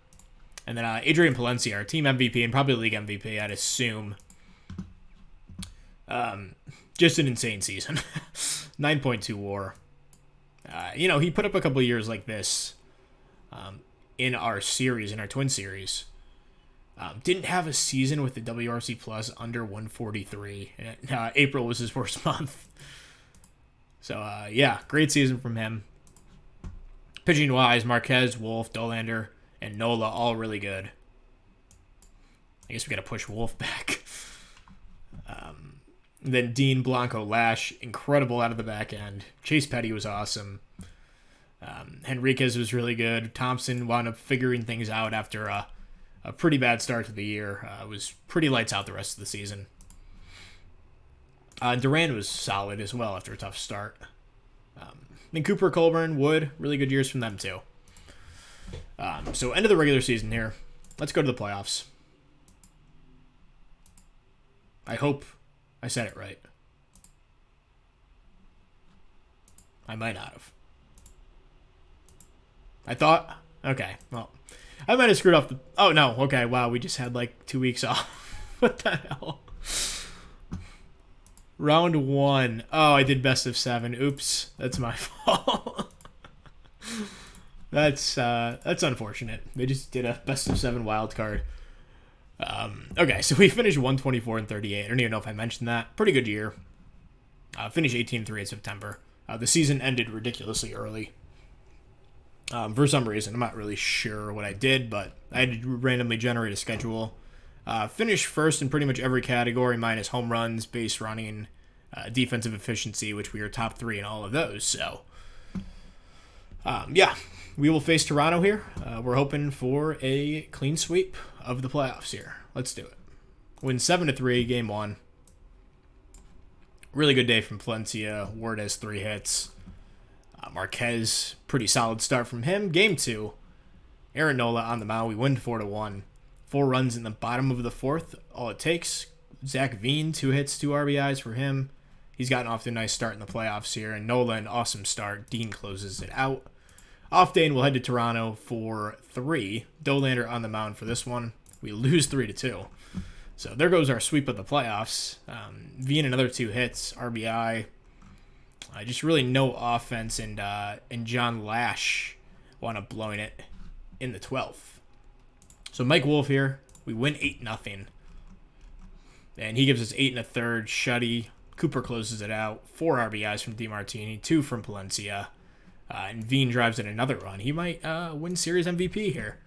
A: And then Adrian Palencia, our team MVP and probably league MVP, I'd assume. Just an insane season. 9.2 WAR. He put up a couple of years like this in our Twin Series. Didn't have a season with the WRC Plus under 143. April was his worst month. So, great season from him. Pitching-wise, Marquez, Wolf, Dolander, and Nola, all really good. I guess we got to push Wolf back. Then Dean, Blanco, Lash, incredible out of the back end. Chase Petty was awesome. Henriquez was really good. Thompson wound up figuring things out after a pretty bad start to the year. Was pretty lights out the rest of the season. Duran was solid as well after a tough start. Then Cooper, Colburn, Wood, really good years from them too. So end of the regular season here. Let's go to the playoffs. I hope I said it right. I might not have. I thought? Okay, well. I might have screwed up the... Oh, no. Okay, wow. We just had like 2 weeks off. What the hell? Round 1. Oh, I did best of 7. Oops. That's my fault. That's unfortunate. They just did a best of 7 wild card. Okay, so we finished 124 and 38. I don't even know if I mentioned that. Pretty good year. Finished 18-3 in September. The season ended ridiculously early. For some reason. I'm not really sure what I did, but I had to randomly generate a schedule. Finished first in pretty much every category, minus home runs, base running, defensive efficiency, which we were top 3 in all of those. So, yeah, we will face Toronto here. We're hoping for a clean sweep of the playoffs here. Let's do it. Win 7-3, game 1. Really good day from Palencia. Ward has 3 hits. Marquez, pretty solid start from him. Game 2, Aaron Nola on the mound. We win 4-1. 4 runs in the bottom of the 4th. All it takes. Zach Veen, 2 hits, 2 RBIs for him. He's gotten off to a nice start in the playoffs here. And Nola, an awesome start. Dean closes it out. Off day, and we'll head to Toronto for 3. Dolander on the mound for this one. We lose 3-2. So there goes our sweep of the playoffs. Veen, another 2 hits, RBI. Just really no offense, and John Lash wound up blowing it in the 12th. So Mike Wolf here, we win 8-0. And he gives us 8 1/3. Shuddy. Cooper closes it out. 4 RBIs from DeMartini, 2 from Palencia. And Veen drives in another run. He might win Series MVP here.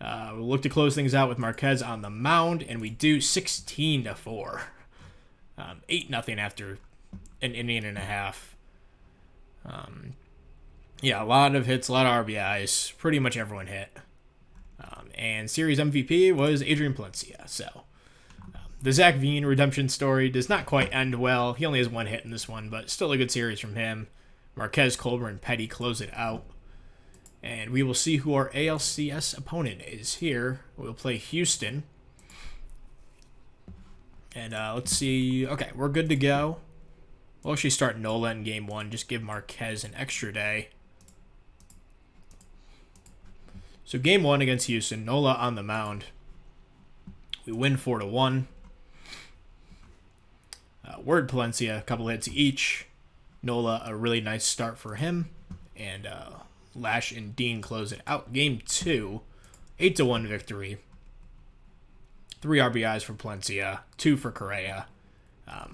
A: We'll look to close things out with Marquez on the mound, and we do 16-4. 8-0 after an inning and a half. Yeah, a lot of hits, a lot of RBIs. Pretty much everyone hit. And Series MVP was Adrian Palencia. So the Zach Veen redemption story does not quite end well. He only has 1 hit in this one, but still a good series from him. Marquez, Colbert, and Petty close it out. And we will see who our ALCS opponent is here. We'll play Houston. And let's see. Okay, we're good to go. We'll actually start Nola in game 1. Just give Marquez an extra day. So game 1 against Houston. Nola on the mound. We win 4-1. Word, Palencia, a couple hits each. Nola, a really nice start for him. And Lash and Dean close it out. Game 2, 8-1 victory. 3 RBIs for Palencia, 2 for Correa.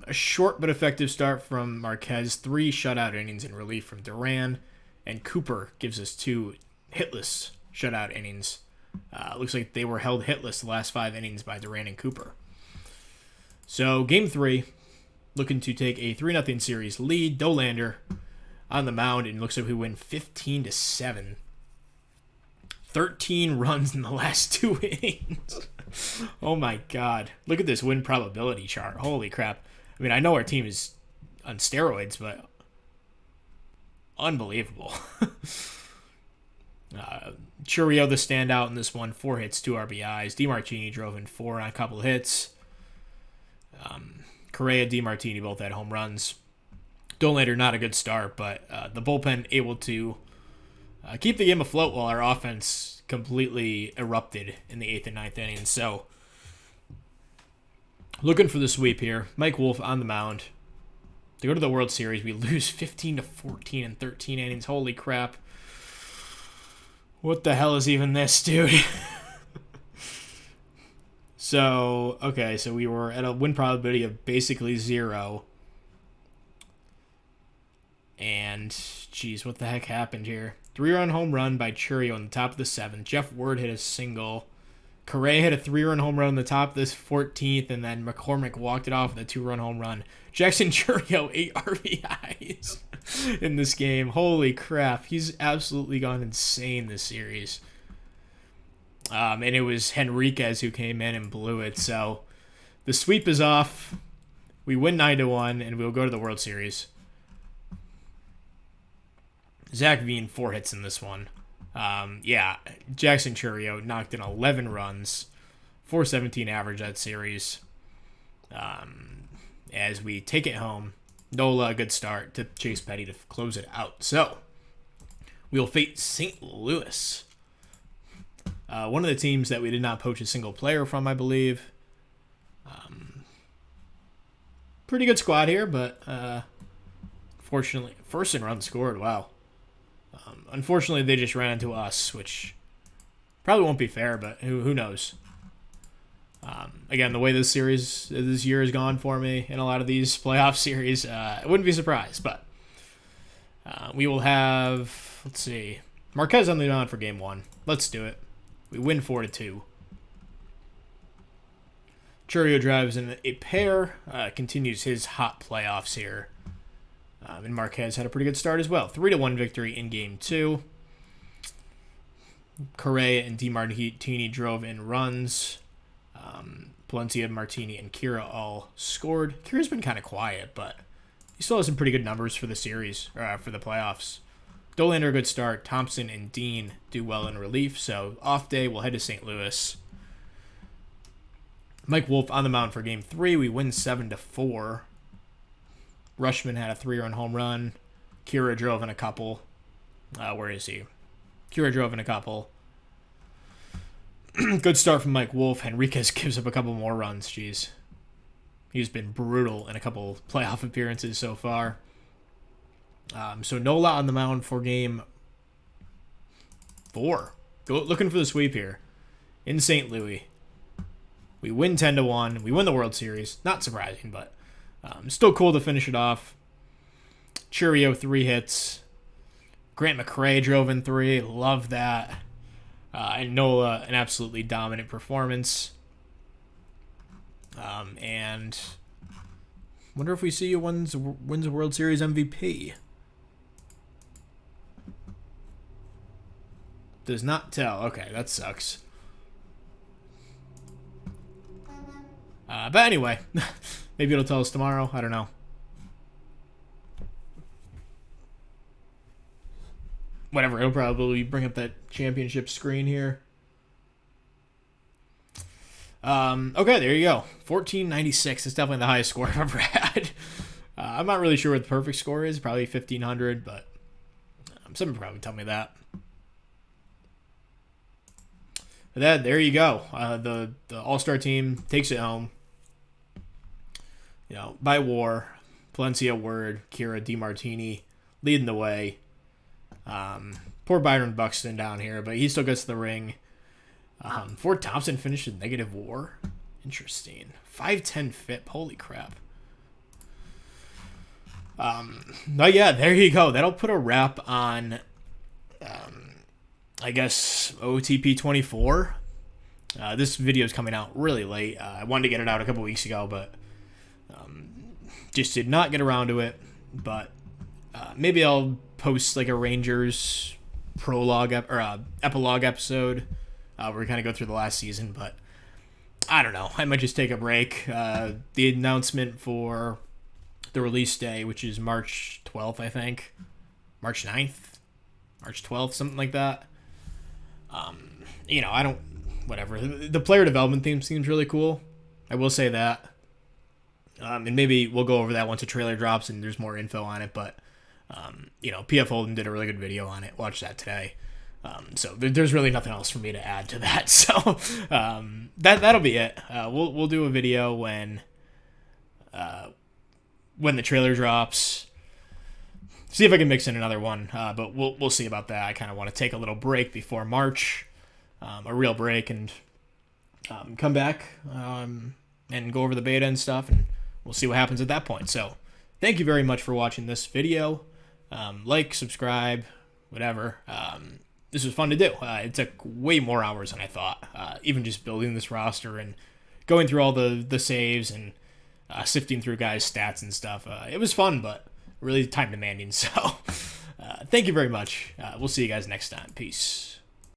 A: A short but effective start from Marquez, 3 shutout innings in relief from Duran, and Cooper gives us 2 hitless shutout innings. Looks like they were held hitless the last 5 innings by Duran and Cooper. So game 3, looking to take a 3-0 series lead. Dolander on the mound, and looks like we win 15-7. 13 runs in the last 2 innings. Oh my God. Look at this win probability chart. Holy crap. I mean, I know our team is on steroids, but unbelievable. Churio, the standout in this one, 4 hits, 2 RBIs. DeMartini drove in 4 on a couple of hits. Correa, DeMartini both had home runs. Dolander, not a good start, but the bullpen able to keep the game afloat while our offense completely erupted in the 8th and 9th innings. So, looking for the sweep here. Mike Wolf on the mound. To go to the World Series, we lose 15-14 in 13 innings. Holy crap. What the hell is even this, dude? So, okay, so we were at a win probability of basically 0. And, geez, what the heck happened here? 3-run home run by Churio in the top of the 7th. Jeff Word hit a single. Correa hit a 3-run home run in the top of this 14th, and then McCormick walked it off with a 2-run home run. Jackson Churio, 8 RBIs in this game. Holy crap. He's absolutely gone insane this series. And it was Henriquez who came in and blew it. So the sweep is off. We win 9-1, and we'll go to the World Series. Zach Veen, 4 hits in this one. Yeah, Jackson Churio knocked in 11 runs, 417 average that series. As we take it home, Nola, a good start to Chase Petty to close it out. So, we'll face St. Louis. One of the teams that we did not poach a single player from, I believe. Pretty good squad here, but fortunately, first in runs scored, wow. Unfortunately, they just ran into us, which probably won't be fair, but who knows? Again, the way this year has gone for me in a lot of these playoff series, I wouldn't be surprised. But we will have, let's see, Marquez on the mound for game 1. Let's do it. We win 4-2. Chourio drives in a pair. Continues his hot playoffs here. And Marquez had a pretty good start as well. 3-1 victory in game 2. Correa and DiMartini drove in runs. Palencia, Martini, and Kira all scored. Kira's been kind of quiet, but he still has some pretty good numbers for the series, or for the playoffs. Dollander, a good start. Thompson and Dean do well in relief, so off day, we'll head to St. Louis. Mike Wolf on the mound for game 3. We win 7-4. Rushman had a 3-run home run. Kira drove in a couple. Where is he? Kira drove in a couple. Good start from Mike Wolf. Henriquez gives up a couple more runs. Jeez. He's been brutal in a couple playoff appearances so far. So Nola on the mound for game 4. Looking for the sweep here. In St. Louis. We win 10-1. We win the World Series. Not surprising, but still cool to finish it off. Chourio, 3 hits. Grant McRae drove in 3. Love that. And Nola, an absolutely dominant performance. And wonder if we see who wins a World Series MVP. Does not tell. Okay, that sucks. But anyway, maybe it'll tell us tomorrow. I don't know. Whatever, it'll probably bring up that championship screen here. Okay, there you go. 1496. It's definitely the highest score I've ever had. I'm not really sure what the perfect score is. Probably 1500, but someone probably tell me that. But there you go. The All-Star team takes it home. You know, by WAR, Palencia, Word, Kira, DiMartini leading the way. Poor Byron Buxton down here, but he still gets to the ring. Ford Thompson finished with negative WAR. Interesting. 5'10" FIP. Holy crap. But yeah, there you go. That'll put a wrap on, I guess, OOTP 24. This video is coming out really late. I wanted to get it out a couple weeks ago, but just did not get around to it. But maybe I'll post like a Rangers prologue or epilogue episode where we kind of go through the last season. But I don't know. I might just take a break. The announcement for the release day, which is March 12th, I think. March 9th? March 12th, something like that. You know, I don't... Whatever. The player development theme seems really cool. I will say that. And maybe we'll go over that once a trailer drops and there's more info on it. But, you know, PF Holden did a really good video on it. Watch that today. So there's really nothing else for me to add to that. So that'll be it. We'll do a video when the trailer drops. See if I can mix in another one. But we'll see about that. I kind of want to take a little break before March, a real break, and come back and go over the beta and stuff, and we'll see what happens at that point. So thank you very much for watching this video. Like, subscribe, whatever. This was fun to do. It took way more hours than I thought. Even just building this roster and going through all the saves and sifting through guys' stats and stuff. It was fun, but really time demanding. So thank you very much. We'll see you guys next time. Peace.